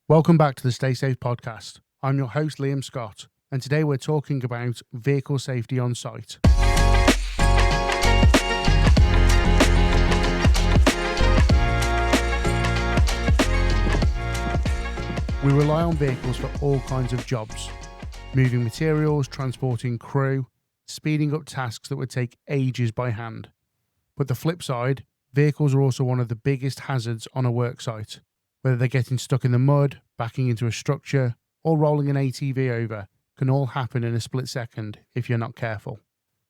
Welcome back to the Stay Safe podcast. I'm your host, Liam Scott, and today we're talking about vehicle safety on site. We rely on vehicles for all kinds of jobs, moving materials, transporting crew, speeding up tasks that would take ages by hand. But the flip side, vehicles are also one of the biggest hazards on a work site. Whether they're getting stuck in the mud, backing into a structure, or rolling an ATV over can all happen in a split second if you're not careful.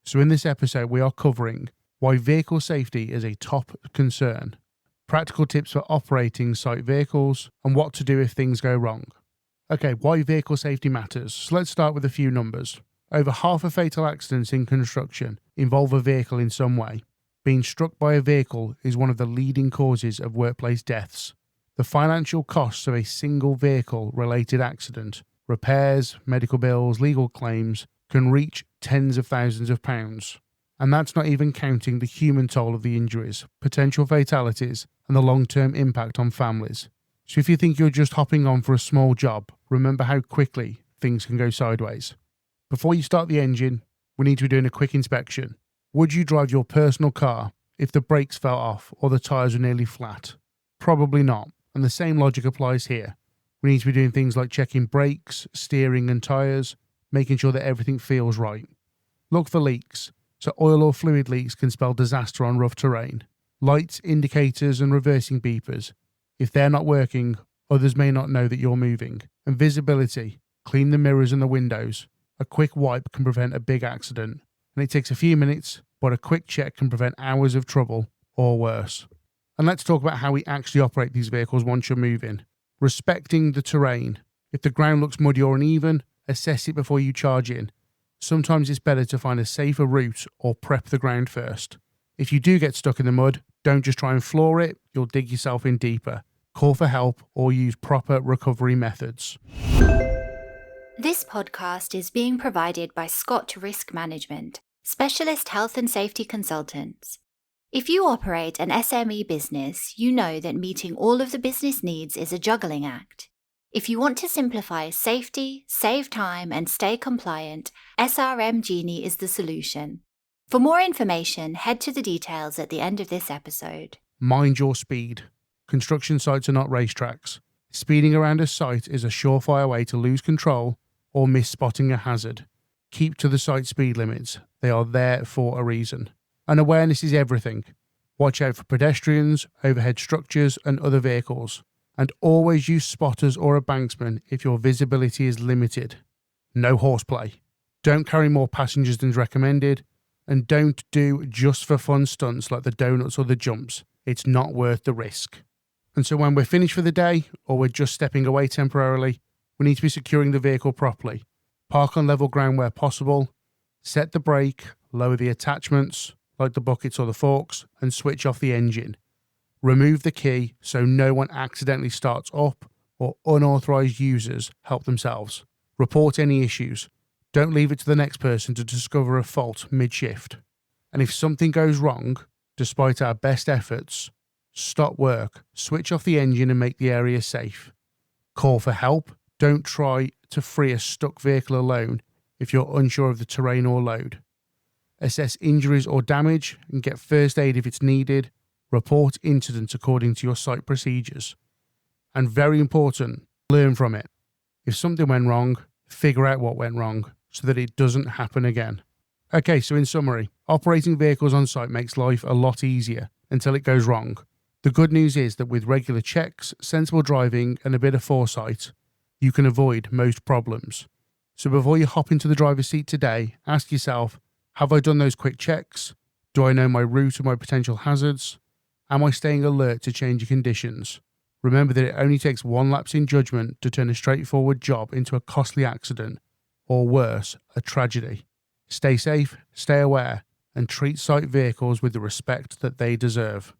So in this episode, we are covering why vehicle safety is a top concern, practical tips for operating site vehicles, and what to do if things go wrong. Okay, why vehicle safety matters. So let's start with a few numbers. Over half of fatal accidents in construction involve a vehicle in some way. Being struck by a vehicle is one of the leading causes of workplace deaths. The financial costs of a single vehicle-related accident, repairs, medical bills, legal claims, can reach tens of thousands of pounds. And that's not even counting the human toll of the injuries, potential fatalities, and the long-term impact on families. So if you think you're just hopping on for a small job, remember how quickly things can go sideways. Before you start the engine, we need to be doing a quick inspection. Would you drive your personal car if the brakes fell off or the tyres were nearly flat? Probably not. And the same logic applies here. We need to be doing things like checking brakes, steering and tyres, making sure that everything feels right. Look for leaks. So oil or fluid leaks can spell disaster on rough terrain. Lights, indicators and reversing beepers. If they're not working, others may not know that you're moving. And visibility. Clean the mirrors and the windows. A quick wipe can prevent a big accident. And it takes a few minutes, but a quick check can prevent hours of trouble or worse. And let's talk about how we actually operate these vehicles once you're moving. Respecting the terrain. If the ground looks muddy or uneven, assess it before you charge in. Sometimes it's better to find a safer route or prep the ground first. If you do get stuck in the mud, don't just try and floor it, you'll dig yourself in deeper. Call for help or use proper recovery methods. This podcast is being provided by Scott Risk Management, specialist health and safety consultants. If you operate an SME business, you know that meeting all of the business needs is a juggling act. If you want to simplify safety, save time, and stay compliant, SRM Genie is the solution. For more information, head to the details at the end of this episode. Mind your speed. Construction sites are not racetracks. Speeding around a site is a surefire way to lose control or miss spotting a hazard. Keep to the site speed limits. They are there for a reason. And awareness is everything. Watch out for pedestrians, overhead structures and other vehicles. And always use spotters or a banksman if your visibility is limited. No horseplay. Don't carry more passengers than is recommended. And don't do just for fun stunts like the donuts or the jumps. It's not worth the risk. And so when we're finished for the day, or we're just stepping away temporarily, we need to be securing the vehicle properly. Park on level ground where possible. Set the brake, lower the attachments, like the buckets or the forks, and switch off the engine. Remove the key so no one accidentally starts up or unauthorized users help themselves. Report any issues. Don't leave it to the next person to discover a fault mid-shift. And if something goes wrong, despite our best efforts, stop work, switch off the engine and make the area safe. Call for help. Don't try to free a stuck vehicle alone if you're unsure of the terrain or load. Assess injuries or damage and get first aid if it's needed. Report incidents according to your site procedures. And very important, learn from it. If something went wrong, figure out what went wrong so that it doesn't happen again. Okay, so in summary, operating vehicles on site makes life a lot easier until it goes wrong. The good news is that with regular checks, sensible driving and a bit of foresight, you can avoid most problems. So before you hop into the driver's seat today, ask yourself, have I done those quick checks? Do I know my route and my potential hazards? Am I staying alert to changing conditions? Remember that it only takes one lapse in judgment to turn a straightforward job into a costly accident, or worse, a tragedy. Stay safe, stay aware, and treat site vehicles with the respect that they deserve.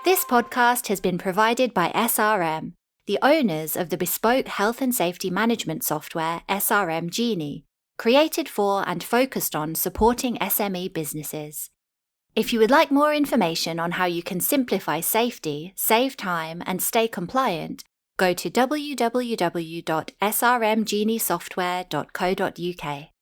This podcast has been provided by SRM, the owners of the bespoke health and safety management software SRM Genie, created for and focused on supporting SME businesses. If you would like more information on how you can simplify safety, save time, and stay compliant, go to www.srmgeniesoftware.co.uk.